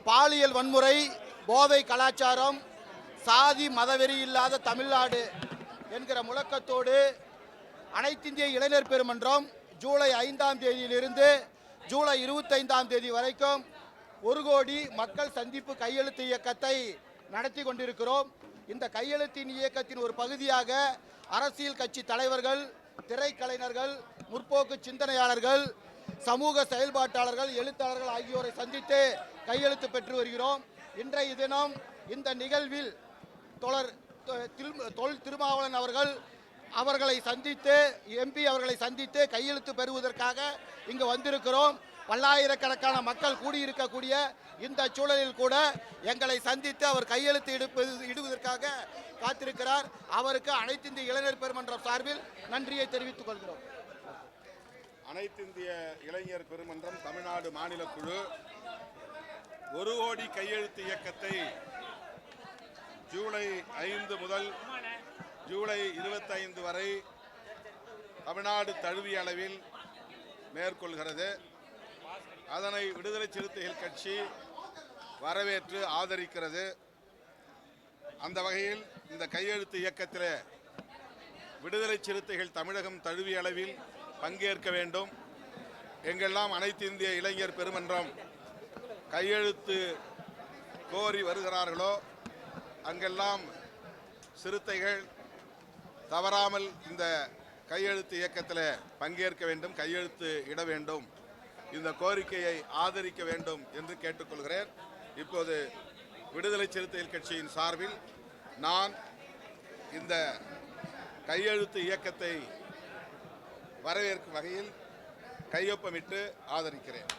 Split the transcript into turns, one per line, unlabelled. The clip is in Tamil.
பாலியல் வன்முறை, போதை கலாச்சாரம், சாதி மதவெறி இல்லாத தமிழ்நாடு என்கிற முழக்கத்தோடு அனைத்திந்திய இளைஞர் பெருமன்றம் ஜூலை 5ஆம் தேதியிலிருந்து ஜூலை 25ஆம் தேதி வரைக்கும் 1 கோடி மக்கள் சந்திப்பு கையெழுத்து இயக்கத்தை நடத்தி கொண்டிருக்கிறோம். இந்த கையெழுத்தின் இயக்கத்தின் ஒரு பகுதியாக அரசியல் கட்சி தலைவர்கள், திரைக்கலைஞர்கள், முற்போக்கு சிந்தனையாளர்கள், சமூக செயல்பாட்டாளர்கள், எழுத்தாளர்கள் ஆகியோரை சந்தித்து கையெழுத்து பெற்று வருகிறோம். இன்றைய தினம் இந்த நிகழ்வில் தொல் திருமாவளவன் அவர்களை சந்தித்து, எம்பி அவர்களை சந்தித்து கையெழுத்து பெறுவதற்காக இங்கு வந்திருக்கிறோம். பல்லாயிரக்கணக்கான மக்கள் கூடியிருக்கக்கூடிய இந்த சூழலில் கூட எங்களை சந்தித்து அவர் கையெழுத்து இடுவதற்காக காத்திருக்கிறார். அவருக்கு அனைத்திந்திய இளைஞர் பெருமன்றம் சார்பில் நன்றியை தெரிவித்துக் கொள்கிறோம்.
அனைத்திந்திய இளைஞர் பெருமன்றம் தமிழ்நாடு மாநில குழு 1 கோடி கையெழுத்து இயக்கத்தை ஜூலை 5 முதல் ஜூலை 25 வரை தமிழ்நாடு தழுவிய அளவில் மேற்கொள்கிறது. அதனை விடுதலை சிறுத்தைகள் கட்சி வரவேற்று ஆதரிக்கிறது. அந்த வகையில் இந்த கையெழுத்து இயக்கத்தில் விடுதலை சிறுத்தைகள் தமிழகம் தழுவிய அளவில் பங்கேற்க வேண்டும். எங்கெல்லாம் அனைத்து இந்திய இளைஞர் பெருமன்றம் கையெழுத்து கோரி வருகிறார்களோ அங்கெல்லாம் சிறுத்தைகள் தவறாமல் இந்த கையெழுத்து இயக்கத்தில் பங்கேற்க வேண்டும், கையெழுத்து இட வேண்டும், இந்த கோரிக்கையை ஆதரிக்க வேண்டும் என்று கேட்டுக்கொள்கிறேன். இப்போது விடுதலை சிறுத்தைகள் கட்சியின் சார்பில் நான் இந்த கையெழுத்து இயக்கத்தை வரவேற்கும் வகையில் கையொப்பமிட்டு ஆதரிக்கிறேன்.